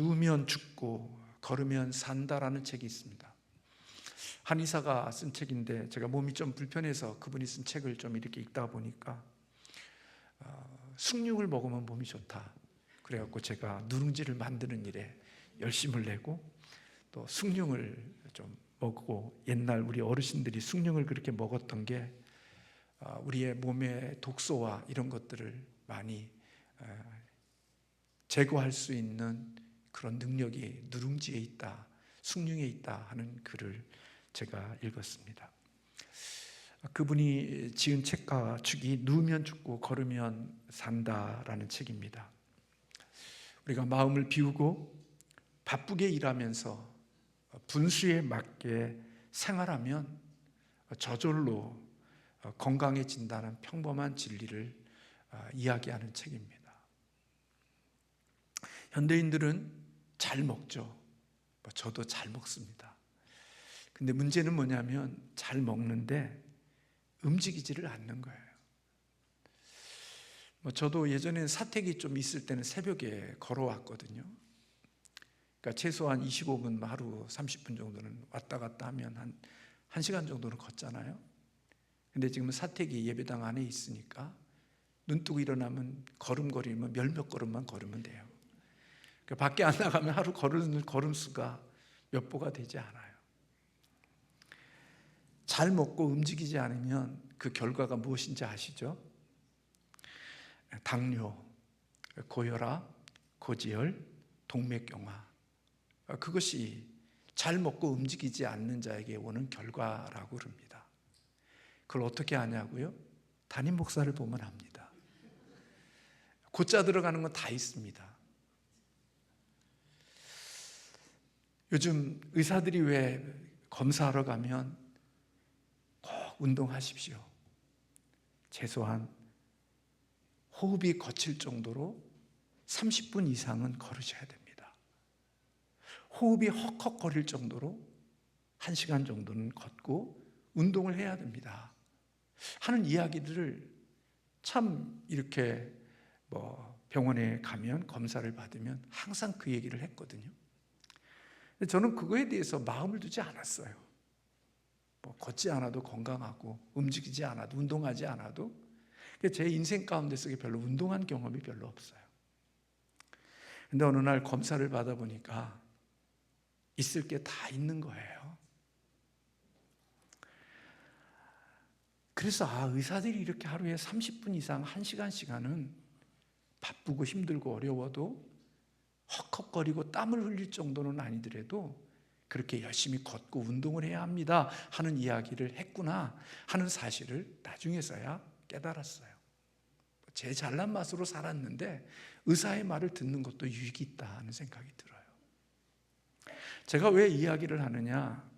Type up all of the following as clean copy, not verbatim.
누우면 죽고 걸으면 산다라는 책이 있습니다. 한의사가 쓴 책인데 제가 몸이 좀 불편해서 그분이 쓴 책을 좀 이렇게 읽다 보니까 숭늉을 먹으면 몸이 좋다. 그래갖고 제가 누룽지를 만드는 일에 열심을 내고 또 숭늉을 좀 먹고, 옛날 우리 어르신들이 숭늉을 그렇게 먹었던 게 우리의 몸의 독소와 이런 것들을 많이 제거할 수 있는 그런 능력이 누룽지에 있다, 숭늉에 있다 하는 글을 제가 읽었습니다. 그분이 지은 책과 축이 누우면 죽고 걸으면 산다라는 책입니다. 우리가 마음을 비우고 바쁘게 일하면서 분수에 맞게 생활하면 저절로 건강해진다는 평범한 진리를 이야기하는 책입니다. 현대인들은 잘 먹죠. 저도 잘 먹습니다. 근데 문제는 뭐냐면 잘 먹는데 움직이지를 않는 거예요. 저도 예전에 사택이 좀 있을 때는 새벽에 걸어왔거든요. 그러니까 최소한 25분, 하루 30분 정도는 왔다 갔다 하면 한 1시간 정도는 걷잖아요. 근데 지금 사택이 예배당 안에 있으니까 눈 뜨고 일어나면 걸음걸이면 몇 걸음만 걸으면 돼요. 그러니까 밖에 안 나가면 하루 걸은 걸음수가 몇 보가 되지 않아요. 잘 먹고 움직이지 않으면 그 결과가 무엇인지 아시죠? 당뇨, 고혈압, 고지혈, 동맥경화, 그것이 잘 먹고 움직이지 않는 자에게 오는 결과라고 그럽니다. 그걸 어떻게 아냐고요? 담임 목사를 보면 압니다. 곧자 들어가는 건 다 있습니다. 요즘 의사들이 왜 검사하러 가면 꼭 운동하십시오. 최소한 호흡이 거칠 정도로 30분 이상은 걸으셔야 됩니다. 호흡이 헉헉거릴 정도로 1시간 정도는 걷고 운동을 해야 됩니다 하는 이야기들을 참 이렇게 병원에 가면 검사를 받으면 항상 그 얘기를 했거든요. 근데 저는 그거에 대해서 마음을 두지 않았어요. 걷지 않아도 건강하고 움직이지 않아도, 운동하지 않아도, 제 인생 가운데 속에 별로 운동한 경험이 별로 없어요. 근데 어느 날 검사를 받아보니까 있을 게 다 있는 거예요. 그래서 의사들이 이렇게 하루에 30분 이상 1시간은 바쁘고 힘들고 어려워도 헉헉거리고 땀을 흘릴 정도는 아니더라도 그렇게 열심히 걷고 운동을 해야 합니다 하는 이야기를 했구나 하는 사실을 나중에서야 깨달았어요. 제 잘난 맛으로 살았는데 의사의 말을 듣는 것도 유익이 있다 하는 생각이 들어요. 제가 왜 이야기를 하느냐,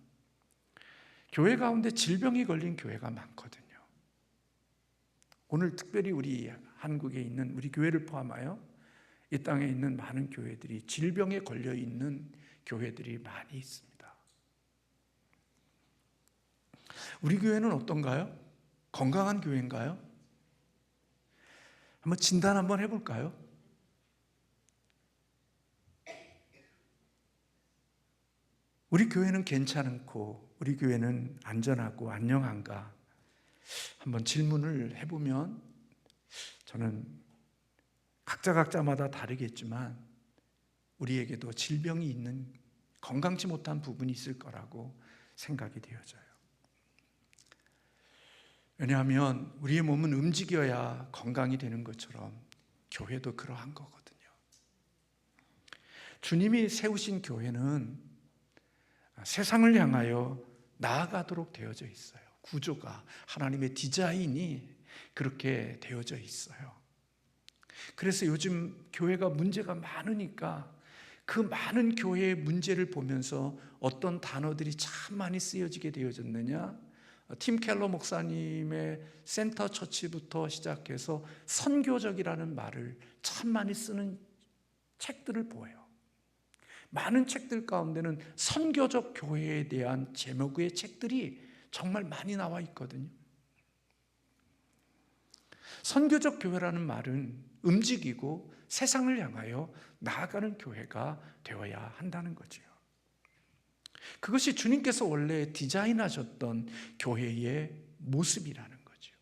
교회 가운데 질병이 걸린 교회가 많거든요. 오늘 특별히 우리 한국에 있는 우리 교회를 포함하여 이 땅에 있는 많은 교회들이 질병에 걸려 있는 교회들이 많이 있습니다. 우리 교회는 어떤가요? 건강한 교회인가요? 한번 진단 한번 해볼까요? 우리 교회는 괜찮고 우리 교회는 안전하고 안녕한가? 한번 질문을 해보면 저는 각자마다 다르겠지만 우리에게도 질병이 있는, 건강치 못한 부분이 있을 거라고 생각이 되어져요. 왜냐하면 우리의 몸은 움직여야 건강이 되는 것처럼 교회도 그러한 거거든요. 주님이 세우신 교회는 세상을 향하여 나아가도록 되어져 있어요. 구조가, 하나님의 디자인이 그렇게 되어져 있어요. 그래서 요즘 교회가 문제가 많으니까 그 많은 교회의 문제를 보면서 어떤 단어들이 참 많이 쓰여지게 되어졌느냐, 팀 켈러 목사님의 센터 처치부터 시작해서 선교적이라는 말을 참 많이 쓰는 책들을 보여요. 많은 책들 가운데는 선교적 교회에 대한 제목의 책들이 정말 많이 나와 있거든요. 선교적 교회라는 말은 움직이고 세상을 향하여 나아가는 교회가 되어야 한다는 거지요. 그것이 주님께서 원래 디자인하셨던 교회의 모습이라는 거죠.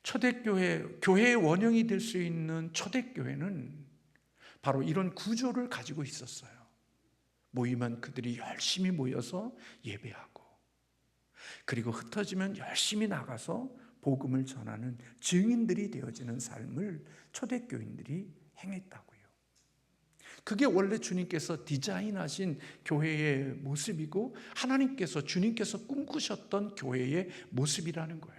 초대교회, 교회의 원형이 될 수 있는 초대교회는 바로 이런 구조를 가지고 있었어요. 모이면 그들이 열심히 모여서 예배하고, 그리고 흩어지면 열심히 나가서 복음을 전하는 증인들이 되어지는 삶을 초대교인들이 행했다고요. 그게 원래 주님께서 디자인하신 교회의 모습이고, 하나님께서, 주님께서 꿈꾸셨던 교회의 모습이라는 거예요.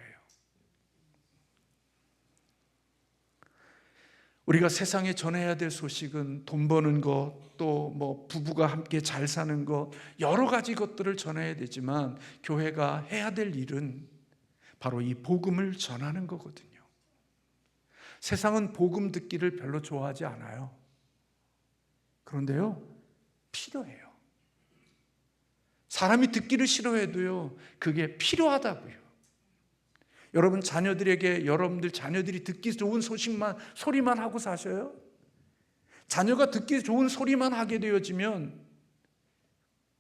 우리가 세상에 전해야 될 소식은 돈 버는 것, 또 뭐 부부가 함께 잘 사는 것, 여러 가지 것들을 전해야 되지만 교회가 해야 될 일은 바로 이 복음을 전하는 거거든요. 세상은 복음 듣기를 별로 좋아하지 않아요. 그런데요, 필요해요. 사람이 듣기를 싫어해도요, 그게 필요하다고요. 여러분 자녀들에게, 여러분들 자녀들이 듣기 좋은 소리만 하고 사셔요? 자녀가 듣기 좋은 소리만 하게 되어지면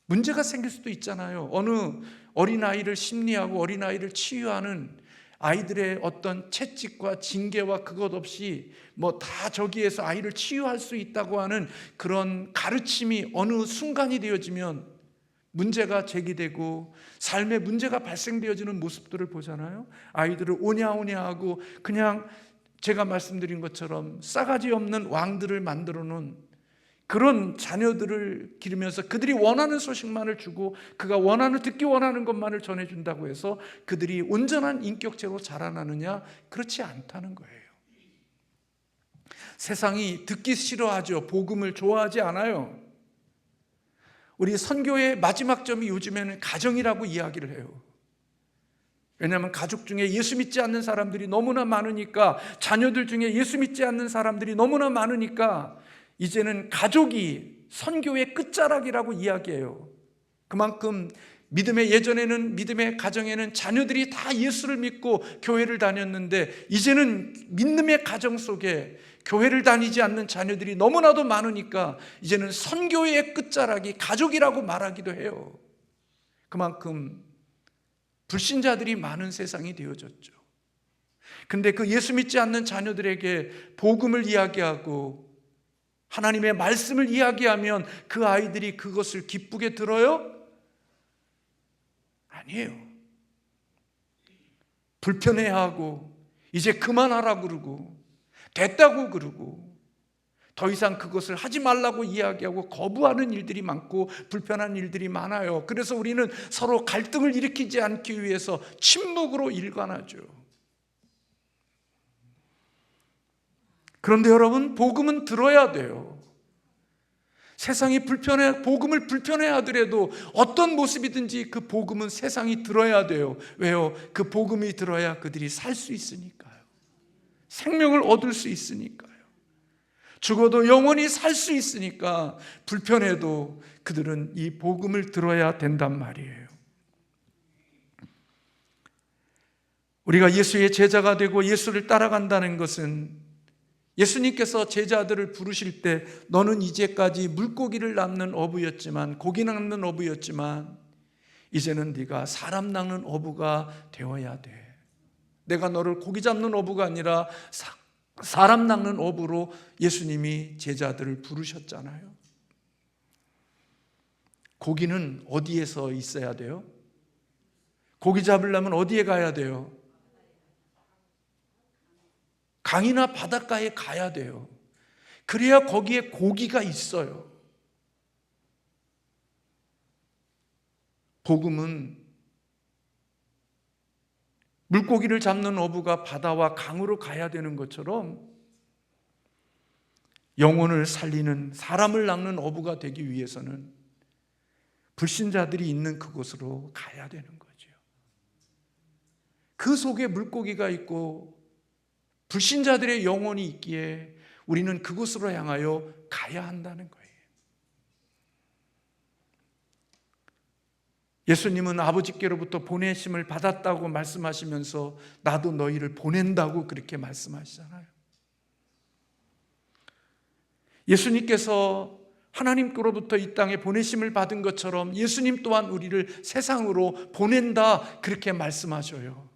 문제가 생길 수도 있잖아요. 어느 어린아이를 심리하고 어린아이를 치유하는 아이들의 어떤 채찍과 징계와 그것 없이 뭐 다 저기에서 아이를 치유할 수 있다고 하는 그런 가르침이 어느 순간이 되어지면 문제가 제기되고 삶에 문제가 발생되어지는 모습들을 보잖아요. 아이들을 오냐오냐하고 그냥 제가 말씀드린 것처럼 싸가지 없는 왕들을 만들어 놓은 그런 자녀들을 기르면서 그들이 원하는 소식만을 주고 그가 듣기 원하는 것만을 전해준다고 해서 그들이 온전한 인격체로 자라나느냐? 그렇지 않다는 거예요. 세상이 듣기 싫어하죠. 복음을 좋아하지 않아요. 우리 선교의 마지막 점이 요즘에는 가정이라고 이야기를 해요. 왜냐하면 가족 중에 예수 믿지 않는 사람들이 너무나 많으니까, 자녀들 중에 예수 믿지 않는 사람들이 너무나 많으니까 이제는 가족이 선교의 끝자락이라고 이야기해요. 그만큼 예전에는 믿음의 가정에는 자녀들이 다 예수를 믿고 교회를 다녔는데, 이제는 믿음의 가정 속에 교회를 다니지 않는 자녀들이 너무나도 많으니까 이제는 선교의 끝자락이 가족이라고 말하기도 해요. 그만큼 불신자들이 많은 세상이 되어졌죠. 근데 그 예수 믿지 않는 자녀들에게 복음을 이야기하고 하나님의 말씀을 이야기하면 그 아이들이 그것을 기쁘게 들어요? 아니에요. 불편해하고 이제 그만하라고 그러고 됐다고 그러고 더 이상 그것을 하지 말라고 이야기하고 거부하는 일들이 많고 불편한 일들이 많아요. 그래서 우리는 서로 갈등을 일으키지 않기 위해서 침묵으로 일관하죠. 그런데 여러분, 복음은 들어야 돼요. 세상이 복음을 불편해 하더라도 어떤 모습이든지 그 복음은 세상이 들어야 돼요. 왜요? 그 복음이 들어야 그들이 살 수 있으니까요. 생명을 얻을 수 있으니까요. 죽어도 영원히 살 수 있으니까 불편해도 그들은 이 복음을 들어야 된단 말이에요. 우리가 예수의 제자가 되고 예수를 따라간다는 것은, 예수님께서 제자들을 부르실 때 너는 이제까지 물고기를 낚는 어부였지만, 고기 낚는 어부였지만 이제는 네가 사람 낚는 어부가 되어야 돼. 내가 너를 고기 잡는 어부가 아니라 사람 낚는 어부로 예수님이 제자들을 부르셨잖아요. 고기는 어디에서 있어야 돼요? 고기 잡으려면 어디에 가야 돼요? 강이나 바닷가에 가야 돼요. 그래야 거기에 고기가 있어요. 복음은 물고기를 잡는 어부가 바다와 강으로 가야 되는 것처럼 영혼을 살리는, 사람을 낚는 어부가 되기 위해서는 불신자들이 있는 그곳으로 가야 되는 거죠. 그 속에 물고기가 있고 불신자들의 영혼이 있기에 우리는 그곳으로 향하여 가야 한다는 거예요. 예수님은 아버지께로부터 보내심을 받았다고 말씀하시면서 나도 너희를 보낸다고 그렇게 말씀하시잖아요. 예수님께서 하나님께로부터 이 땅에 보내심을 받은 것처럼 예수님 또한 우리를 세상으로 보낸다, 그렇게 말씀하셔요.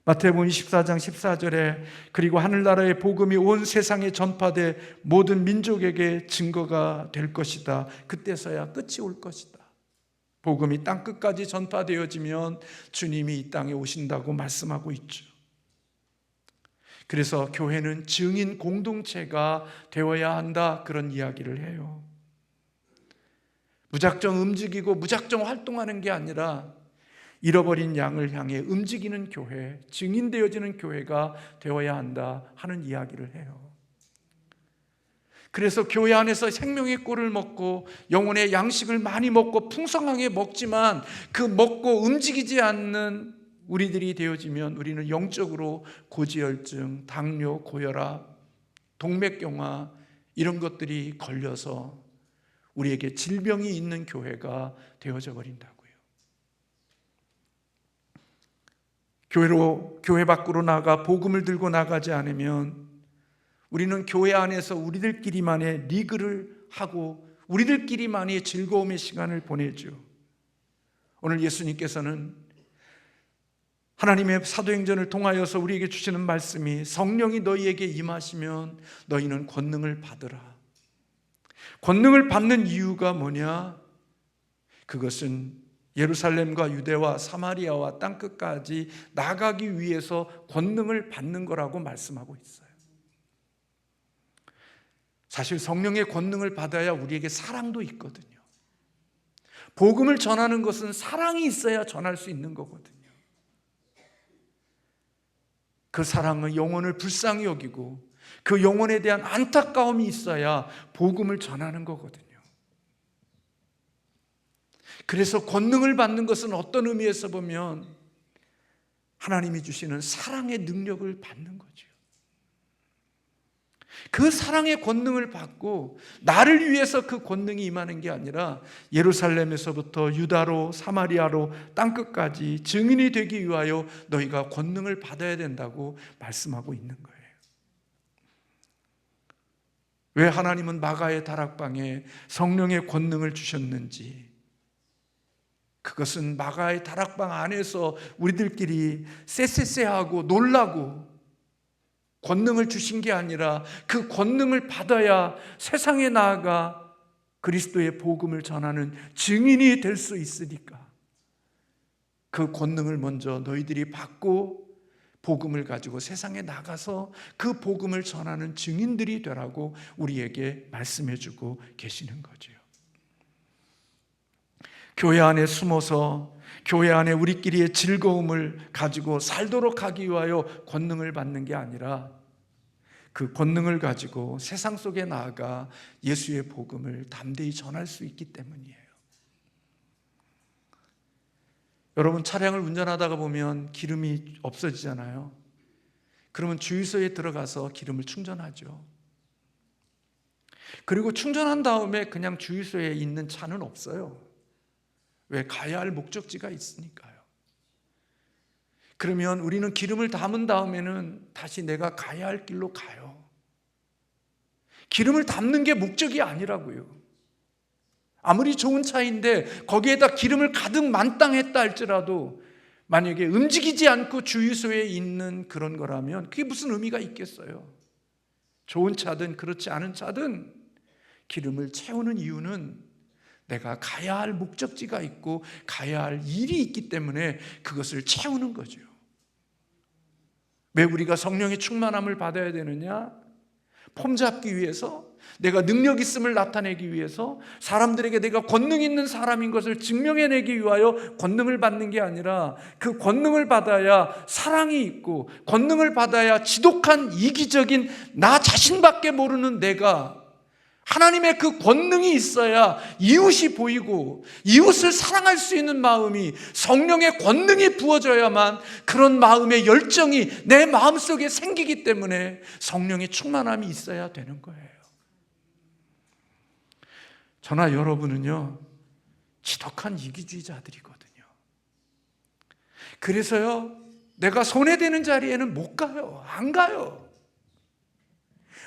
마태복음 24장 14절에 그리고 하늘나라의 복음이 온 세상에 전파돼 모든 민족에게 증거가 될 것이다. 그때서야 끝이 올 것이다. 복음이 땅끝까지 전파되어지면 주님이 이 땅에 오신다고 말씀하고 있죠. 그래서 교회는 증인 공동체가 되어야 한다, 그런 이야기를 해요. 무작정 움직이고 무작정 활동하는 게 아니라 잃어버린 양을 향해 움직이는 교회, 증인되어지는 교회가 되어야 한다 하는 이야기를 해요. 그래서 교회 안에서 생명의 꿀을 먹고 영혼의 양식을 많이 먹고 풍성하게 먹지만 그 먹고 움직이지 않는 우리들이 되어지면 우리는 영적으로 고지혈증, 당뇨, 고혈압, 동맥경화 이런 것들이 걸려서 우리에게 질병이 있는 교회가 되어져 버린다고요. 교회 밖으로 나가 복음을 들고 나가지 않으면 우리는 교회 안에서 우리들끼리만의 리그를 하고 우리들끼리만의 즐거움의 시간을 보내죠. 오늘 예수님께서는 하나님의 사도행전을 통하여서 우리에게 주시는 말씀이 성령이 너희에게 임하시면 너희는 권능을 받으라. 권능을 받는 이유가 뭐냐? 그것은 예루살렘과 유대와 사마리아와 땅끝까지 나가기 위해서 권능을 받는 거라고 말씀하고 있어요. 사실 성령의 권능을 받아야 우리에게 사랑도 있거든요. 복음을 전하는 것은 사랑이 있어야 전할 수 있는 거거든요. 그 사랑은 영혼을 불쌍히 여기고 그 영혼에 대한 안타까움이 있어야 복음을 전하는 거거든요. 그래서 권능을 받는 것은 어떤 의미에서 보면 하나님이 주시는 사랑의 능력을 받는 거죠. 그 사랑의 권능을 받고 나를 위해서 그 권능이 임하는 게 아니라 예루살렘에서부터 유다로 사마리아로 땅끝까지 증인이 되기 위하여 너희가 권능을 받아야 된다고 말씀하고 있는 거예요. 왜 하나님은 마가의 다락방에 성령의 권능을 주셨는지, 그것은 마가의 다락방 안에서 우리들끼리 쎄쎄쎄하고 놀라고 권능을 주신 게 아니라 그 권능을 받아야 세상에 나아가 그리스도의 복음을 전하는 증인이 될 수 있으니까 그 권능을 먼저 너희들이 받고 복음을 가지고 세상에 나가서 그 복음을 전하는 증인들이 되라고 우리에게 말씀해 주고 계시는 거죠. 교회 안에 숨어서 교회 안에 우리끼리의 즐거움을 가지고 살도록 하기 위하여 권능을 받는 게 아니라 그 권능을 가지고 세상 속에 나아가 예수의 복음을 담대히 전할 수 있기 때문이에요. 여러분, 차량을 운전하다가 보면 기름이 없어지잖아요. 그러면 주유소에 들어가서 기름을 충전하죠. 그리고 충전한 다음에 그냥 주유소에 있는 차는 없어요. 왜? 가야 할 목적지가 있으니까요. 그러면 우리는 기름을 담은 다음에는 다시 내가 가야 할 길로 가요. 기름을 담는 게 목적이 아니라고요. 아무리 좋은 차인데 거기에다 기름을 가득 만땅했다 할지라도 만약에 움직이지 않고 주유소에 있는 그런 거라면 그게 무슨 의미가 있겠어요? 좋은 차든 그렇지 않은 차든 기름을 채우는 이유는 내가 가야 할 목적지가 있고 가야 할 일이 있기 때문에 그것을 채우는 거죠. 왜 우리가 성령의 충만함을 받아야 되느냐? 폼 잡기 위해서, 내가 능력 있음을 나타내기 위해서, 사람들에게 내가 권능 있는 사람인 것을 증명해내기 위하여 권능을 받는 게 아니라 그 권능을 받아야 사랑이 있고 권능을 받아야 지독한 이기적인 나 자신밖에 모르는 내가 하나님의 그 권능이 있어야 이웃이 보이고 이웃을 사랑할 수 있는 마음이, 성령의 권능이 부어져야만 그런 마음의 열정이 내 마음속에 생기기 때문에 성령의 충만함이 있어야 되는 거예요. 저나 여러분은요, 지독한 이기주의자들이거든요. 그래서요, 내가 손해되는 자리에는 못 가요. 안 가요.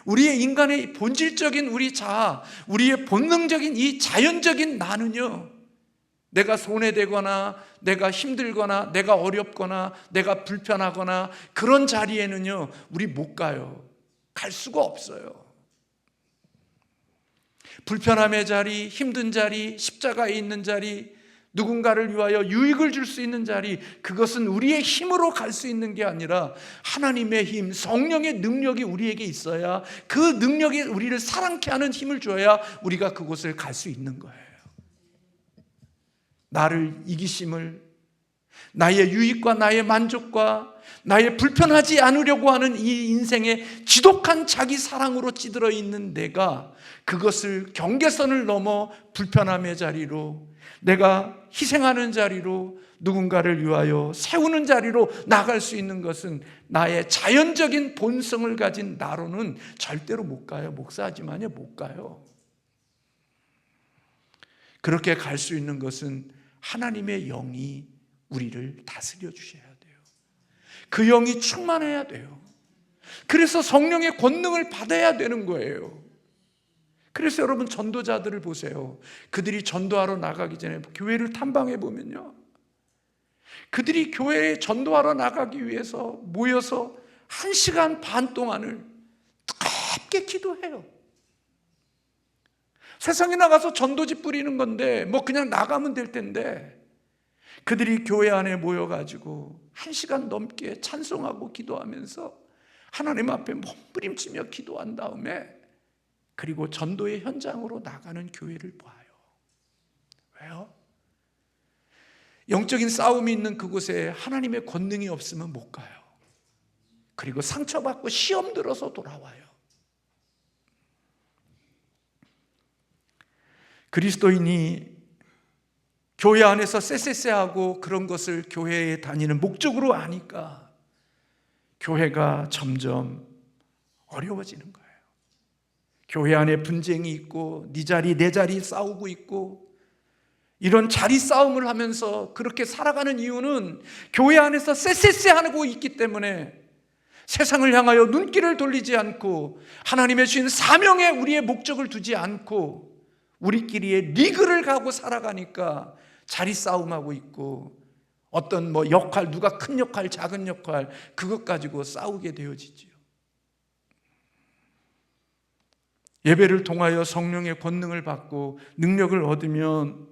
우리의 인간의 본질적인 우리 자아, 우리의 본능적인 이 자연적인 나는요, 내가 손해되거나 내가 힘들거나 내가 어렵거나 내가 불편하거나 그런 자리에는요, 우리 못 가요. 갈 수가 없어요. 불편함의 자리, 힘든 자리, 십자가에 있는 자리, 누군가를 위하여 유익을 줄 수 있는 자리, 그것은 우리의 힘으로 갈 수 있는 게 아니라 하나님의 힘, 성령의 능력이 우리에게 있어야, 그 능력이 우리를 사랑케 하는 힘을 줘야 우리가 그곳을 갈 수 있는 거예요. 나를 이기심을, 나의 유익과 나의 만족과 나의 불편하지 않으려고 하는 이 인생의 지독한 자기 사랑으로 찌들어 있는 내가 그것을 경계선을 넘어 불편함의 자리로, 내가 희생하는 자리로, 누군가를 위하여 세우는 자리로 나갈 수 있는 것은 나의 자연적인 본성을 가진 나로는 절대로 못 가요. 목사지만요, 못 가요. 그렇게 갈 수 있는 것은 하나님의 영이 우리를 다스려 주셔야 돼요. 그 영이 충만해야 돼요. 그래서 성령의 권능을 받아야 되는 거예요. 그래서 여러분, 전도자들을 보세요. 그들이 전도하러 나가기 전에 교회를 탐방해 보면요, 그들이 교회에 전도하러 나가기 위해서 모여서 1시간 반 동안을 뜨겁게 기도해요. 세상에 나가서 전도지 뿌리는 건데 뭐 그냥 나가면 될 텐데, 그들이 교회 안에 모여가지고 1시간 넘게 찬송하고 기도하면서 하나님 앞에 몸부림치며 기도한 다음에 그리고 전도의 현장으로 나가는 교회를 봐요. 왜요? 영적인 싸움이 있는 그곳에 하나님의 권능이 없으면 못 가요. 그리고 상처받고 시험 들어서 돌아와요. 그리스도인이 교회 안에서 쎄쎄쎄하고 그런 것을 교회에 다니는 목적으로 아니까 교회가 점점 어려워지는 거예요. 교회 안에 분쟁이 있고 네 자리 내 자리 싸우고 있고 이런 자리 싸움을 하면서 그렇게 살아가는 이유는 교회 안에서 쎄쎄쎄하고 있기 때문에 세상을 향하여 눈길을 돌리지 않고 하나님의 주신 사명에 우리의 목적을 두지 않고 우리끼리의 리그를 가고 살아가니까 자리 싸움하고 있고 어떤 뭐 역할, 누가 큰 역할, 작은 역할, 그것 가지고 싸우게 되어지지요. 예배를 통하여 성령의 권능을 받고 능력을 얻으면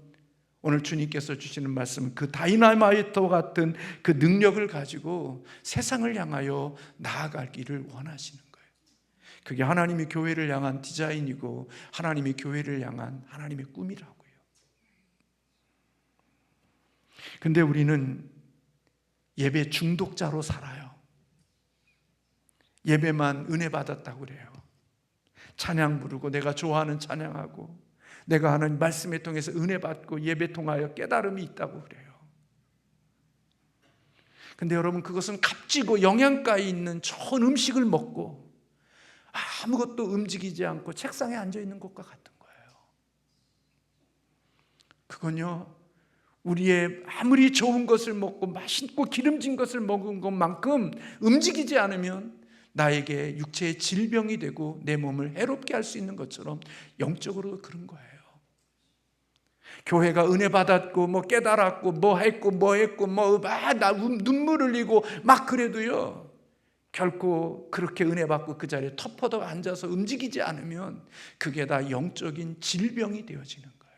오늘 주님께서 주시는 말씀, 그 다이나마이트 같은 그 능력을 가지고 세상을 향하여 나아가기를 원하시는 거예요. 그게 하나님의 교회를 향한 디자인이고 하나님의 교회를 향한 하나님의 꿈이라고요. 근데 우리는 예배 중독자로 살아요. 예배만 은혜 받았다고 그래요. 찬양 부르고 내가 좋아하는 찬양하고 내가 하는 말씀에 통해서 은혜 받고 예배 통하여 깨달음이 있다고 그래요. 근데 여러분, 그것은 값지고 영양가에 있는 좋은 음식을 먹고 아무것도 움직이지 않고 책상에 앉아 있는 것과 같은 거예요. 그건요, 우리의 아무리 좋은 것을 먹고 맛있고 기름진 것을 먹은 것만큼 움직이지 않으면 나에게 육체의 질병이 되고 내 몸을 해롭게 할 수 있는 것처럼 영적으로 그런 거예요. 교회가 은혜 받았고 뭐 깨달았고 뭐 했고 눈물 흘리고 막 그래도요, 결코 그렇게 은혜 받고 그 자리에 터퍼덕 앉아서 움직이지 않으면 그게 다 영적인 질병이 되어지는 거예요.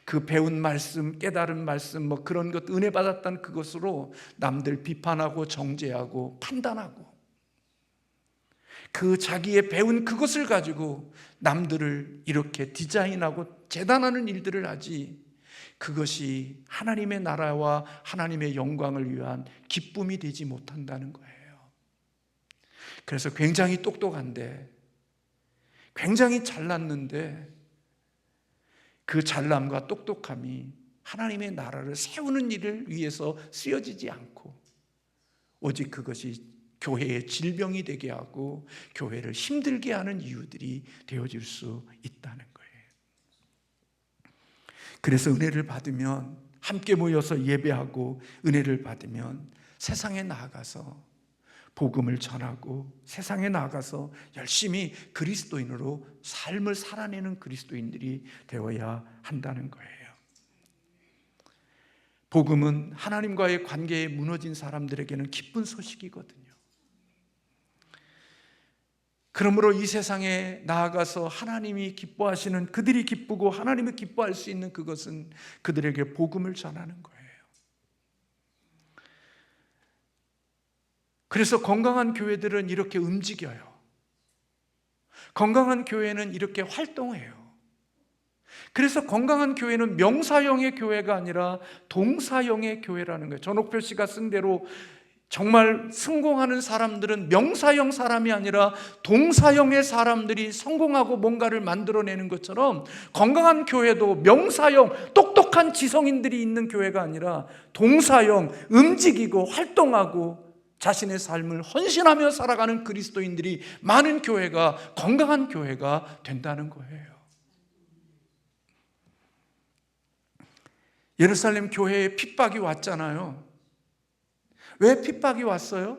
그 배운 말씀, 깨달은 말씀, 뭐 그런 것, 은혜 받았다는 그것으로 남들 비판하고 정죄하고 판단하고 그 자기의 배운 그것을 가지고 남들을 이렇게 디자인하고 재단하는 일들을 하지, 그것이 하나님의 나라와 하나님의 영광을 위한 기쁨이 되지 못한다는 거예요. 그래서 굉장히 똑똑한데, 굉장히 잘났는데 그 잘남과 똑똑함이 하나님의 나라를 세우는 일을 위해서 쓰여지지 않고 오직 그것이 교회의 질병이 되게 하고 교회를 힘들게 하는 이유들이 되어질 수 있다는 거예요. 그래서 은혜를 받으면, 함께 모여서 예배하고 은혜를 받으면 세상에 나아가서 복음을 전하고 세상에 나가서 열심히 그리스도인으로 삶을 살아내는 그리스도인들이 되어야 한다는 거예요. 복음은 하나님과의 관계에 무너진 사람들에게는 기쁜 소식이거든요. 그러므로 이 세상에 나아가서 하나님이 기뻐하시는, 그들이 기쁘고 하나님이 기뻐할 수 있는 그것은 그들에게 복음을 전하는 거예요. 그래서 건강한 교회들은 이렇게 움직여요. 건강한 교회는 이렇게 활동해요. 그래서 건강한 교회는 명사형의 교회가 아니라 동사형의 교회라는 거예요. 전옥표 씨가 쓴 대로 정말 성공하는 사람들은 명사형 사람이 아니라 동사형의 사람들이 성공하고 뭔가를 만들어내는 것처럼, 건강한 교회도 명사형 똑똑한 지성인들이 있는 교회가 아니라 동사형 움직이고 활동하고 자신의 삶을 헌신하며 살아가는 그리스도인들이 많은 교회가 건강한 교회가 된다는 거예요. 예루살렘 교회에 핍박이 왔잖아요. 왜 핍박이 왔어요?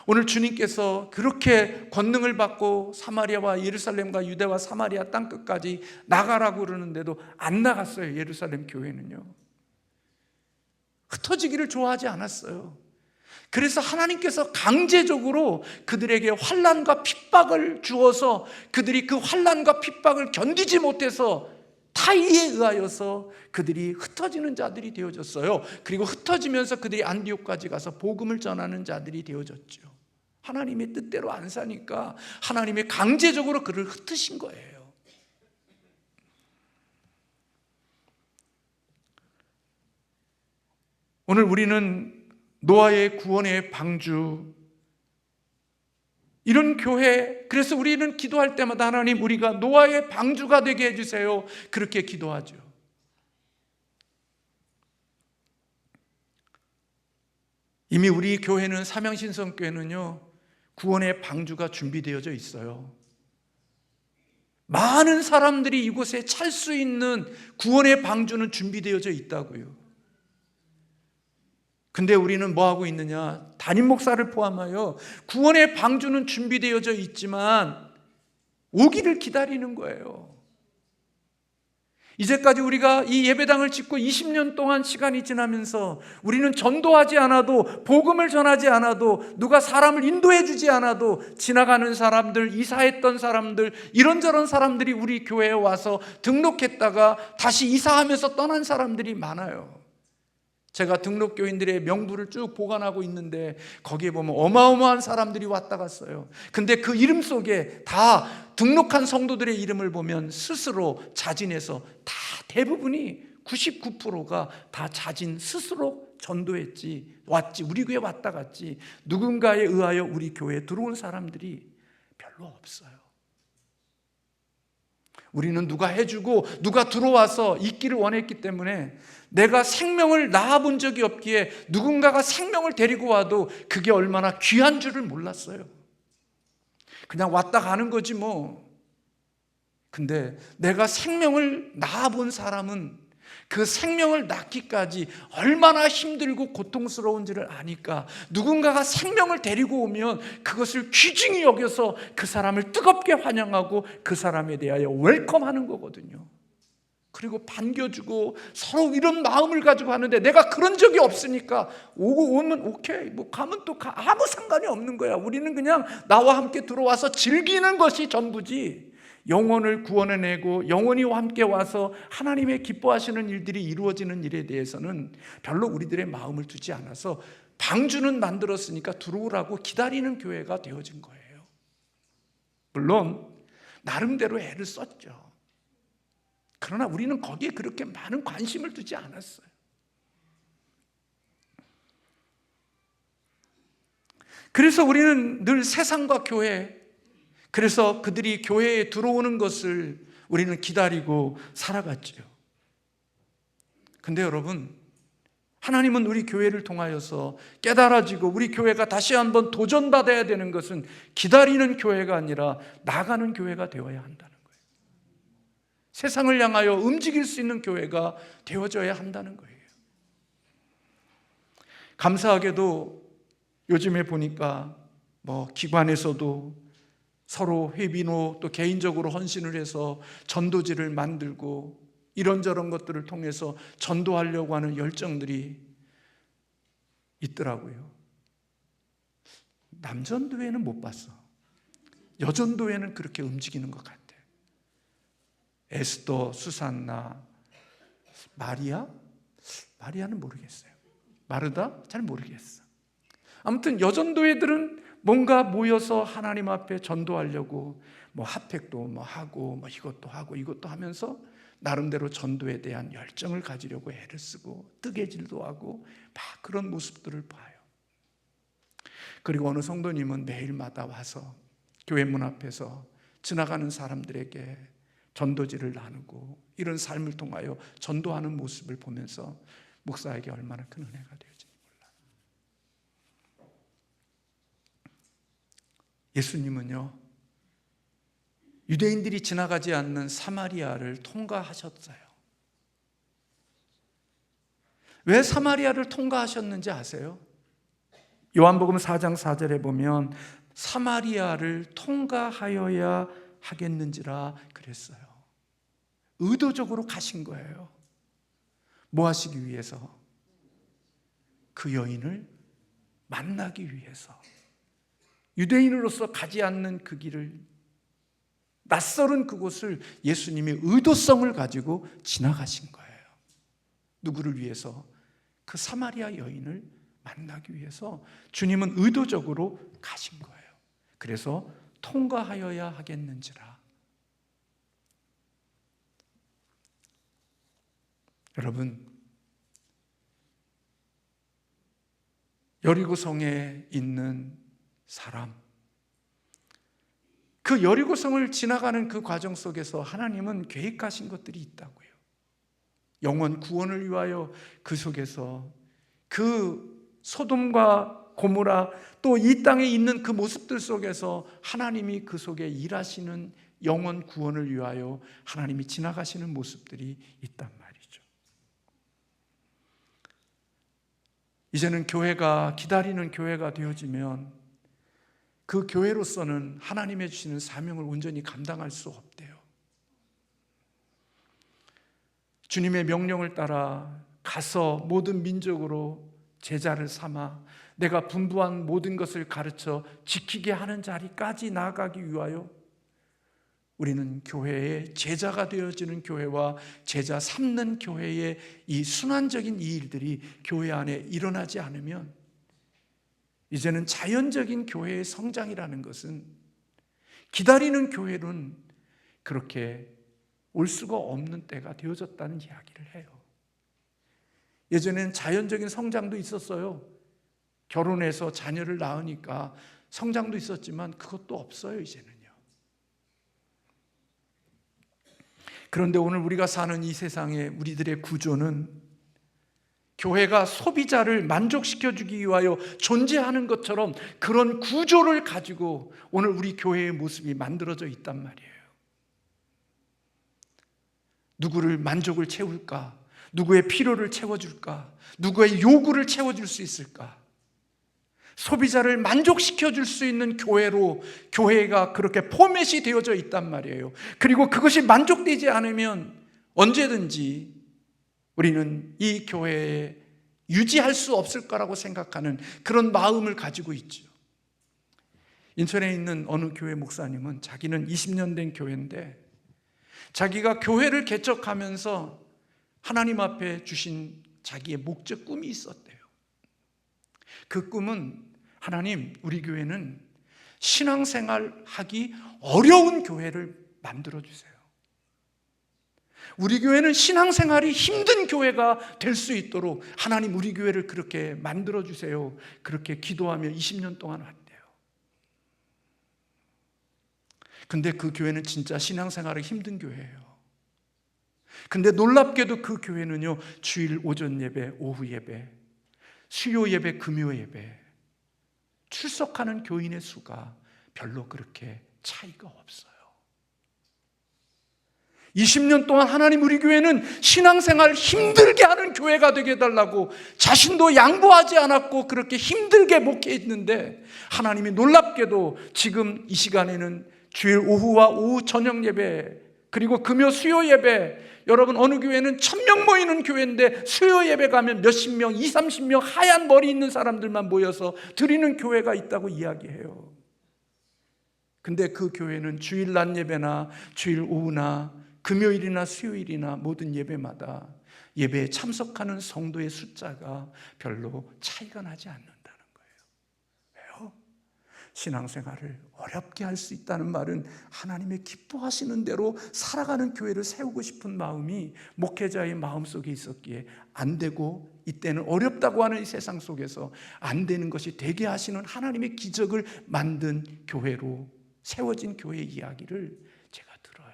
오늘 주님께서 그렇게 권능을 받고 사마리아와 예루살렘과 유대와 사마리아 땅끝까지 나가라고 그러는데도 안 나갔어요. 예루살렘 교회는요, 흩어지기를 좋아하지 않았어요. 그래서 하나님께서 강제적으로 그들에게 환난과 핍박을 주어서 그들이 그 환난과 핍박을 견디지 못해서 타의에 의하여서 그들이 흩어지는 자들이 되어졌어요. 그리고 흩어지면서 그들이 안디옥까지 가서 복음을 전하는 자들이 되어졌죠. 하나님의 뜻대로 안 사니까 하나님이 강제적으로 그를 흩으신 거예요. 오늘 우리는 노아의 구원의 방주, 이런 교회, 그래서 우리는 기도할 때마다 하나님, 우리가 노아의 방주가 되게 해주세요, 그렇게 기도하죠. 이미 우리 교회는, 삼양신성교회는요, 구원의 방주가 준비되어져 있어요. 많은 사람들이 이곳에 찰 수 있는 구원의 방주는 준비되어져 있다고요. 근데 우리는 뭐 하고 있느냐? 담임 목사를 포함하여 구원의 방주는 준비되어져 있지만 오기를 기다리는 거예요. 이제까지 우리가 이 예배당을 짓고 20년 동안 시간이 지나면서 우리는 전도하지 않아도, 복음을 전하지 않아도, 누가 사람을 인도해 주지 않아도 지나가는 사람들, 이사했던 사람들, 이런저런 사람들이 우리 교회에 와서 등록했다가 다시 이사하면서 떠난 사람들이 많아요. 제가 등록교인들의 명부를 쭉 보관하고 있는데 거기에 보면 어마어마한 사람들이 왔다 갔어요. 근데 그 이름 속에 다 등록한 성도들의 이름을 보면 스스로 자진해서, 다 대부분이 99%가 다 자진 스스로 전도했지, 왔지, 우리 교회 왔다 갔지, 누군가에 의하여 우리 교회에 들어온 사람들이 별로 없어요. 우리는 누가 해주고 누가 들어와서 있기를 원했기 때문에, 내가 생명을 낳아본 적이 없기에 누군가가 생명을 데리고 와도 그게 얼마나 귀한 줄을 몰랐어요. 그냥 왔다 가는 거지 뭐. 근데 내가 생명을 낳아본 사람은 그 생명을 낳기까지 얼마나 힘들고 고통스러운지를 아니까 누군가가 생명을 데리고 오면 그것을 귀중히 여겨서 그 사람을 뜨겁게 환영하고 그 사람에 대하여 웰컴하는 거거든요. 그리고 반겨주고 서로 이런 마음을 가지고 하는데, 내가 그런 적이 없으니까 오면 오케이, 뭐 가면 또 가, 아무 상관이 없는 거야. 우리는 그냥 나와 함께 들어와서 즐기는 것이 전부지, 영혼을 구원해내고 영혼이와 함께 와서 하나님의 기뻐하시는 일들이 이루어지는 일에 대해서는 별로 우리들의 마음을 두지 않아서 방주는 만들었으니까 들어오라고 기다리는 교회가 되어진 거예요. 물론 나름대로 애를 썼죠. 그러나 우리는 거기에 그렇게 많은 관심을 두지 않았어요. 그래서 우리는 늘 세상과 교회, 그래서 그들이 교회에 들어오는 것을 우리는 기다리고 살아갔죠. 근데 여러분, 하나님은 우리 교회를 통하여서 깨달아지고 우리 교회가 다시 한번 도전받아야 되는 것은 기다리는 교회가 아니라 나가는 교회가 되어야 한다는 거예요. 세상을 향하여 움직일 수 있는 교회가 되어져야 한다는 거예요. 감사하게도 요즘에 보니까 기관에서도 서로 회비노 또 개인적으로 헌신을 해서 전도지를 만들고 이런저런 것들을 통해서 전도하려고 하는 열정들이 있더라고요. 남전도회는 못 봤어. 여전도회는 그렇게 움직이는 것 같아. 에스더, 수산나, 마리아는 모르겠어요. 마르다? 잘 모르겠어. 아무튼 여전도회들은 뭔가 모여서 하나님 앞에 전도하려고 핫팩도 하고 이것도 하고 이것도 하면서 나름대로 전도에 대한 열정을 가지려고 애를 쓰고 뜨개질도 하고 막 그런 모습들을 봐요. 그리고 어느 성도님은 매일마다 와서 교회 문 앞에서 지나가는 사람들에게 전도지를 나누고 이런 삶을 통하여 전도하는 모습을 보면서 목사에게 얼마나 큰 은혜가 되었는지 몰라요. 예수님은요, 유대인들이 지나가지 않는 사마리아를 통과하셨어요. 왜 사마리아를 통과하셨는지 아세요? 요한복음 4장 4절에 보면 사마리아를 통과하여야 하겠는지라 그랬어요. 의도적으로 가신 거예요. 뭐 하시기 위해서? 그 여인을 만나기 위해서. 유대인으로서 가지 않는 그 길을, 낯설은 그곳을 예수님이 의도성을 가지고 지나가신 거예요. 누구를 위해서? 그 사마리아 여인을 만나기 위해서 주님은 의도적으로 가신 거예요. 그래서 통과하여야 하겠는지라. 여러분, 여리고성에 있는 사람, 그 여리고성을 지나가는 그 과정 속에서 하나님은 계획하신 것들이 있다고요. 영혼 구원을 위하여 그 속에서 그 소돔과 고모라 또 이 땅에 있는 그 모습들 속에서 하나님이 그 속에 일하시는 영혼 구원을 위하여 하나님이 지나가시는 모습들이 있단 말이죠. 이제는 교회가 기다리는 교회가 되어지면 그 교회로서는 하나님의 주시는 사명을 온전히 감당할 수 없대요. 주님의 명령을 따라 가서 모든 민족으로 제자를 삼아 내가 분부한 모든 것을 가르쳐 지키게 하는 자리까지 나아가기 위하여 우리는 교회의 제자가 되어지는 교회와 제자 삼는 교회의 이 순환적인 이 일들이 교회 안에 일어나지 않으면 이제는 자연적인 교회의 성장이라는 것은 기다리는 교회는 그렇게 올 수가 없는 때가 되어졌다는 이야기를 해요. 예전에는 자연적인 성장도 있었어요. 결혼해서 자녀를 낳으니까 성장도 있었지만 그것도 없어요, 이제는요. 그런데 오늘 우리가 사는 이 세상의 우리들의 구조는 교회가 소비자를 만족시켜주기 위하여 존재하는 것처럼 그런 구조를 가지고 오늘 우리 교회의 모습이 만들어져 있단 말이에요. 누구를 만족을 채울까? 누구의 필요를 채워줄까? 누구의 요구를 채워줄 수 있을까? 소비자를 만족시켜줄 수 있는 교회로 교회가 그렇게 포맷이 되어져 있단 말이에요. 그리고 그것이 만족되지 않으면 언제든지 우리는 이 교회에 유지할 수 없을 거라고 생각하는 그런 마음을 가지고 있죠. 인천에 있는 어느 교회 목사님은 자기는 20년 된 교회인데 자기가 교회를 개척하면서 하나님 앞에 주신 자기의 목적 꿈이 있었대요. 그 꿈은 하나님, 우리 교회는 신앙생활 하기 어려운 교회를 만들어주세요. 우리 교회는 신앙생활이 힘든 교회가 될 수 있도록 하나님 우리 교회를 그렇게 만들어주세요. 그렇게 기도하며 20년 동안 왔대요. 근데 그 교회는 진짜 신앙생활이 힘든 교회예요. 근데 놀랍게도 그 교회는요, 주일 오전 예배, 오후 예배, 수요 예배, 금요 예배 출석하는 교인의 수가 별로 그렇게 차이가 없어요. 20년 동안 하나님 우리 교회는 신앙생활 힘들게 하는 교회가 되게 해달라고 자신도 양보하지 않았고 그렇게 힘들게 목회했는데, 하나님이 놀랍게도 지금 이 시간에는 주일 오후와 오후 저녁 예배, 그리고 금요 수요 예배, 여러분 어느 교회는 1000명 모이는 교회인데 수요 예배 가면 몇십 명, 20, 30명 하얀 머리 있는 사람들만 모여서 드리는 교회가 있다고 이야기해요. 근데 그 교회는 주일 낮 예배나 주일 오후나 금요일이나 수요일이나 모든 예배마다 예배에 참석하는 성도의 숫자가 별로 차이가 나지 않는다는 거예요. 왜요? 신앙생활을 어렵게 할 수 있다는 말은 하나님의 기뻐하시는 대로 살아가는 교회를 세우고 싶은 마음이 목회자의 마음속에 있었기에 안 되고, 이때는 어렵다고 하는 이 세상 속에서 안 되는 것이 되게 하시는 하나님의 기적을 만든 교회로 세워진 교회의 이야기를 제가 들어요.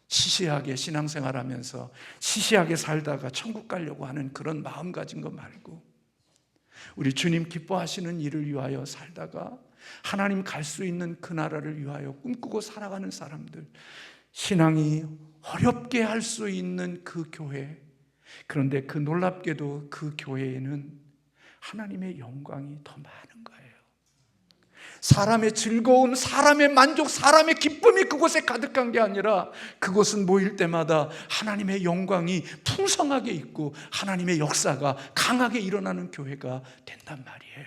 시시하게 신앙생활하면서 시시하게 살다가 천국 가려고 하는 그런 마음 가진 거 말고, 우리 주님 기뻐하시는 일을 위하여 살다가 하나님 갈 수 있는 그 나라를 위하여 꿈꾸고 살아가는 사람들, 신앙이 어렵게 할 수 있는 그 교회, 그런데 그 놀랍게도 그 교회에는 하나님의 영광이 더 많은 거예요. 사람의 즐거움, 사람의 만족, 사람의 기쁨이 그곳에 가득한 게 아니라 그곳은 모일 때마다 하나님의 영광이 풍성하게 있고 하나님의 역사가 강하게 일어나는 교회가 된단 말이에요.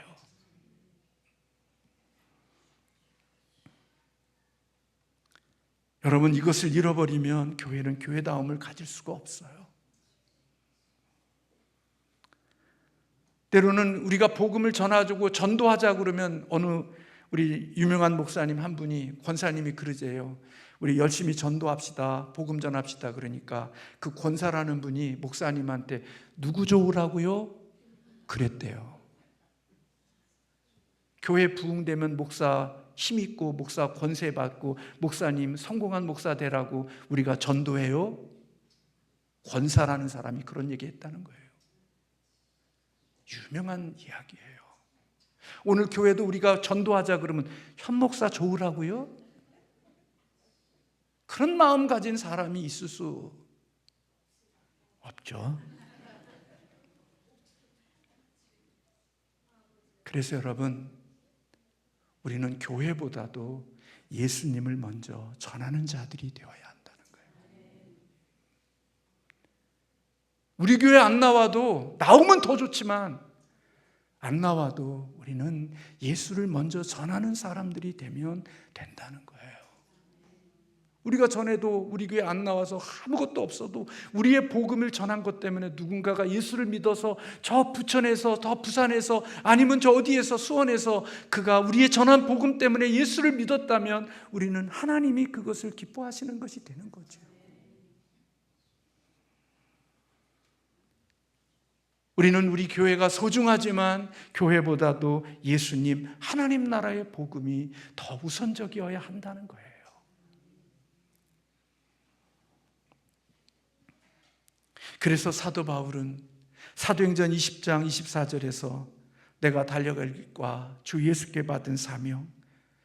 여러분, 이것을 잃어버리면 교회는 교회다움을 가질 수가 없어요. 때로는 우리가 복음을 전하고 전도하자 그러면 어느 우리 유명한 목사님 한 분이, 권사님이 그러재요. 우리 열심히 전도합시다, 복음 전합시다. 그러니까 그 권사라는 분이 목사님한테 누구 좋으라고요? 그랬대요. 교회 부흥되면 목사 힘있고 목사 권세 받고 목사님 성공한 목사 되라고 우리가 전도해요? 권사라는 사람이 그런 얘기 했다는 거예요. 유명한 이야기예요. 오늘 교회도 우리가 전도하자 그러면 현 목사 좋으라고요? 그런 마음 가진 사람이 있을 수 없죠. 그래서 여러분, 우리는 교회보다도 예수님을 먼저 전하는 자들이 되어야 한다는 거예요. 우리 교회 안 나와도, 나오면 더 좋지만 안 나와도 우리는 예수를 먼저 전하는 사람들이 되면 된다는 거예요. 우리가 전에도 우리 교회 안 나와서 아무것도 없어도 우리의 복음을 전한 것 때문에 누군가가 예수를 믿어서 저 부천에서, 더 부산에서, 아니면 저 어디에서, 수원에서 그가 우리의 전한 복음 때문에 예수를 믿었다면 우리는 하나님이 그것을 기뻐하시는 것이 되는 거죠. 우리는 우리 교회가 소중하지만 교회보다도 예수님, 하나님 나라의 복음이 더 우선적이어야 한다는 거예요. 그래서 사도 바울은 사도행전 20장 24절에서 내가 달려갈 길과 주 예수께 받은 사명,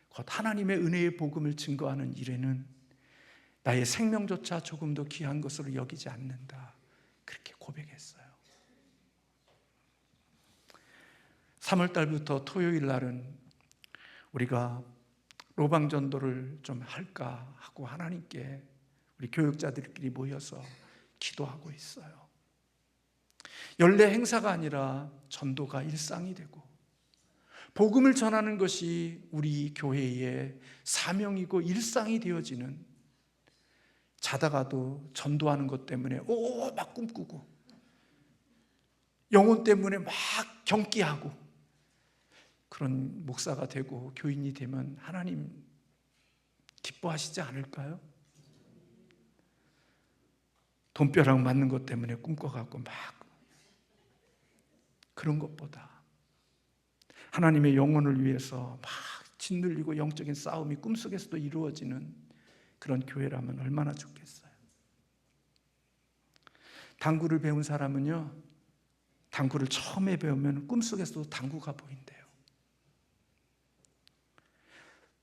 곧 하나님의 은혜의 복음을 증거하는 일에는 나의 생명조차 조금 더 귀한 것으로 여기지 않는다, 그렇게 고백했어요. 3월 달부터 토요일 날은 우리가 로방전도를 좀 할까 하고 하나님께 우리 교육자들끼리 모여서 기도하고 있어요. 연례 행사가 아니라 전도가 일상이 되고 복음을 전하는 것이 우리 교회의 사명이고 일상이 되어지는, 자다가도 전도하는 것 때문에 막 꿈꾸고 영혼 때문에 막 경기하고 그런 목사가 되고 교인이 되면 하나님 기뻐하시지 않을까요? 돈벼락 맞는 것 때문에 꿈꿔갖고 막 그런 것보다 하나님의 영혼을 위해서 막 짓눌리고 영적인 싸움이 꿈속에서도 이루어지는 그런 교회라면 얼마나 좋겠어요. 당구를 배운 사람은요, 당구를 처음에 배우면 꿈속에서도 당구가 보인대요.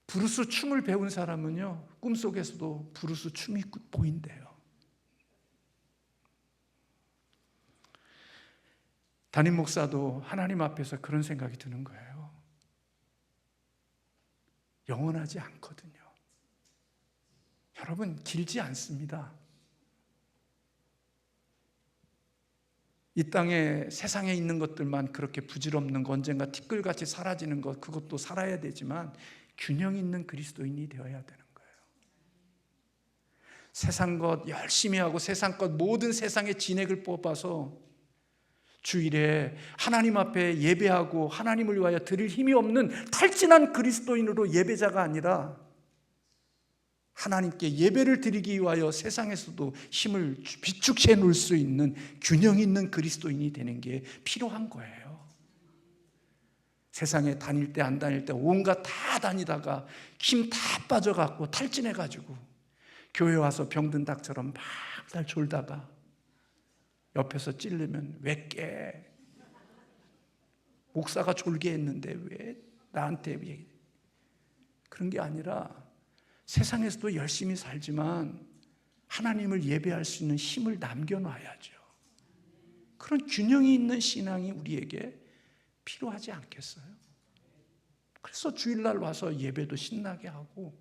브루스 춤을 배운 사람은요, 꿈속에서도 브루스 춤이 보인대요. 담임 목사도 하나님 앞에서 그런 생각이 드는 거예요. 영원하지 않거든요. 여러분, 길지 않습니다. 이 땅에 세상에 있는 것들만 그렇게 부질없는 거, 언젠가 티끌같이 사라지는 것, 그것도 살아야 되지만 균형 있는 그리스도인이 되어야 되는 거예요. 세상 것 열심히 하고 세상 것 모든 세상의 진액을 뽑아서 주일에 하나님 앞에 예배하고 하나님을 위하여 드릴 힘이 없는 탈진한 그리스도인으로 예배자가 아니라 하나님께 예배를 드리기 위하여 세상에서도 힘을 비축해 놓을 수 있는 균형 있는 그리스도인이 되는 게 필요한 거예요. 세상에 다닐 때 안 다닐 때 온갖 다 다니다가 힘 다 빠져갖고 탈진해가지고 교회 와서 병든 닭처럼 막 졸다가 옆에서 찔르면 왜 깨? 목사가 졸게 했는데 왜 나한테 왜? 그런 게 아니라 세상에서도 열심히 살지만 하나님을 예배할 수 있는 힘을 남겨놔야죠. 그런 균형이 있는 신앙이 우리에게 필요하지 않겠어요? 그래서 주일날 와서 예배도 신나게 하고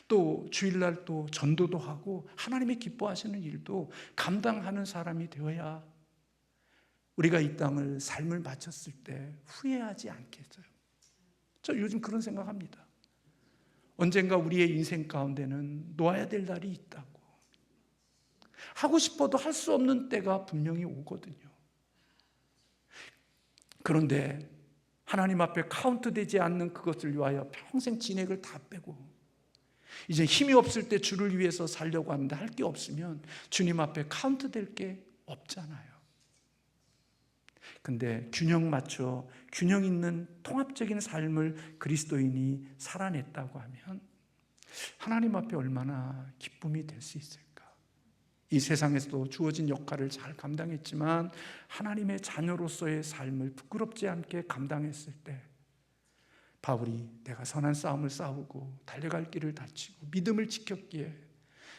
또 주일날 또 전도도 하고 하나님이 기뻐하시는 일도 감당하는 사람이 되어야 우리가 이 땅을 삶을 마쳤을 때 후회하지 않겠어요? 저 요즘 그런 생각합니다. 언젠가 우리의 인생 가운데는 놓아야 될 날이 있다고. 하고 싶어도 할 수 없는 때가 분명히 오거든요. 그런데 하나님 앞에 카운트되지 않는 그것을 위하여 평생 진액을 다 빼고 이제 힘이 없을 때 주를 위해서 살려고 하는데 할 게 없으면 주님 앞에 카운트될 게 없잖아요. 근데 균형 맞춰 균형 있는 통합적인 삶을 그리스도인이 살아냈다고 하면 하나님 앞에 얼마나 기쁨이 될 수 있을까? 이 세상에서도 주어진 역할을 잘 감당했지만 하나님의 자녀로서의 삶을 부끄럽지 않게 감당했을 때 바울이 내가 선한 싸움을 싸우고 달려갈 길을 다치고 믿음을 지켰기에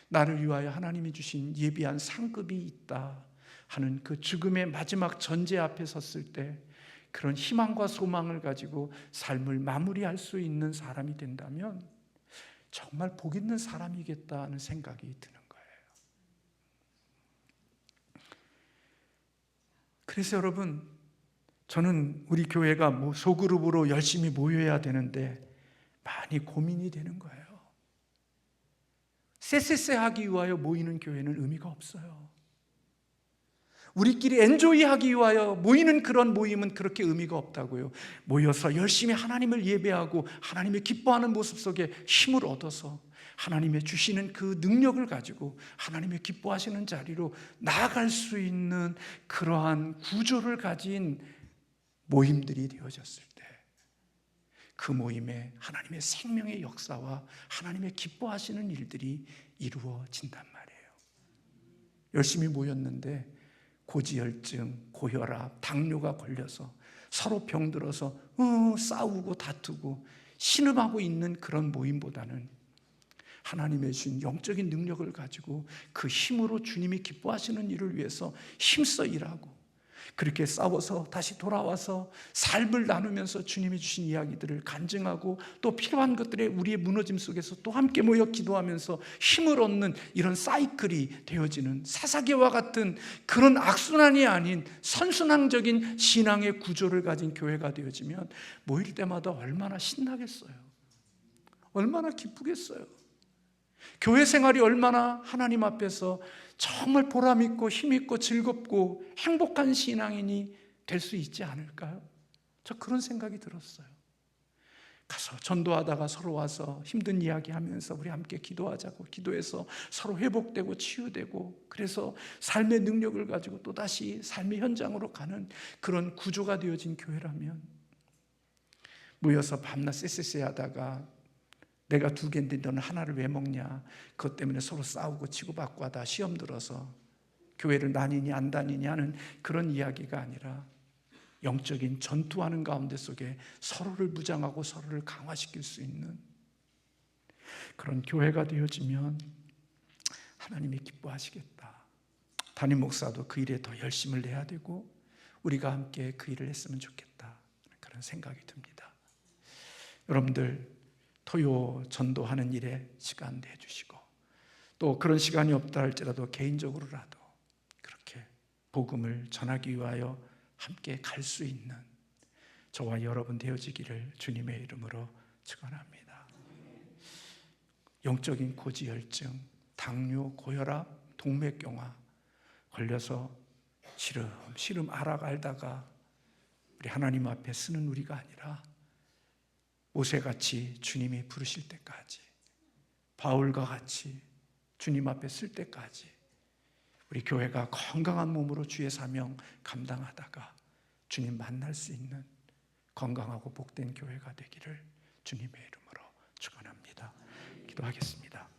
나를 위하여 하나님이 주신 예비한 상급이 있다 하는 그 죽음의 마지막 전제 앞에 섰을 때 그런 희망과 소망을 가지고 삶을 마무리할 수 있는 사람이 된다면 정말 복 있는 사람이겠다는 생각이 드는 거예요. 그래서 여러분, 저는 우리 교회가 소그룹으로 열심히 모여야 되는데 많이 고민이 되는 거예요. 쎄쎄쎄 하기 위하여 모이는 교회는 의미가 없어요. 우리끼리 엔조이하기 위하여 모이는 그런 모임은 그렇게 의미가 없다고요. 모여서 열심히 하나님을 예배하고 하나님의 기뻐하는 모습 속에 힘을 얻어서 하나님의 주시는 그 능력을 가지고 하나님의 기뻐하시는 자리로 나아갈 수 있는 그러한 구조를 가진 모임들이 되어졌을 때 그 모임에 하나님의 생명의 역사와 하나님의 기뻐하시는 일들이 이루어진단 말이에요. 열심히 모였는데 고지혈증, 고혈압, 당뇨가 걸려서 서로 병들어서 싸우고 다투고 신음하고 있는 그런 모임보다는 하나님의 주신 영적인 능력을 가지고 그 힘으로 주님이 기뻐하시는 일을 위해서 힘써 일하고 그렇게 싸워서 다시 돌아와서 삶을 나누면서 주님이 주신 이야기들을 간증하고 또 필요한 것들에 우리의 무너짐 속에서 또 함께 모여 기도하면서 힘을 얻는 이런 사이클이 되어지는 사사계와 같은 그런 악순환이 아닌 선순환적인 신앙의 구조를 가진 교회가 되어지면 모일 때마다 얼마나 신나겠어요. 얼마나 기쁘겠어요. 교회 생활이 얼마나 하나님 앞에서 정말 보람있고 힘있고 즐겁고 행복한 신앙인이 될 수 있지 않을까요? 저 그런 생각이 들었어요. 가서 전도하다가 서로 와서 힘든 이야기하면서 우리 함께 기도하자고 기도해서 서로 회복되고 치유되고 그래서 삶의 능력을 가지고 또다시 삶의 현장으로 가는 그런 구조가 되어진 교회라면 모여서 밤낮 쎄쎄쎄 하다가 내가 2개인데 너는 하나를 왜 먹냐 그것 때문에 서로 싸우고 치고받고 하다 시험 들어서 교회를 다니니 안 다니니 하는 그런 이야기가 아니라 영적인 전투하는 가운데 속에 서로를 무장하고 서로를 강화시킬 수 있는 그런 교회가 되어지면 하나님이 기뻐하시겠다. 담임 목사도 그 일에 더 열심을 내야 되고 우리가 함께 그 일을 했으면 좋겠다. 그런 생각이 듭니다. 여러분들 토요 전도하는 일에 시간 내주시고 또 그런 시간이 없다 할지라도 개인적으로라도 그렇게 복음을 전하기 위하여 함께 갈 수 있는 저와 여러분 되어지기를 주님의 이름으로 축원합니다. 영적인 고지혈증, 당뇨, 고혈압, 동맥경화 걸려서 시름 알아가다가 우리 하나님 앞에 쓰는 우리가 아니라 모세같이 주님이 부르실 때까지, 바울과 같이 주님 앞에 쓸 때까지 우리 교회가 건강한 몸으로 주의 사명 감당하다가 주님 만날 수 있는 건강하고 복된 교회가 되기를 주님의 이름으로 축원합니다. 기도하겠습니다.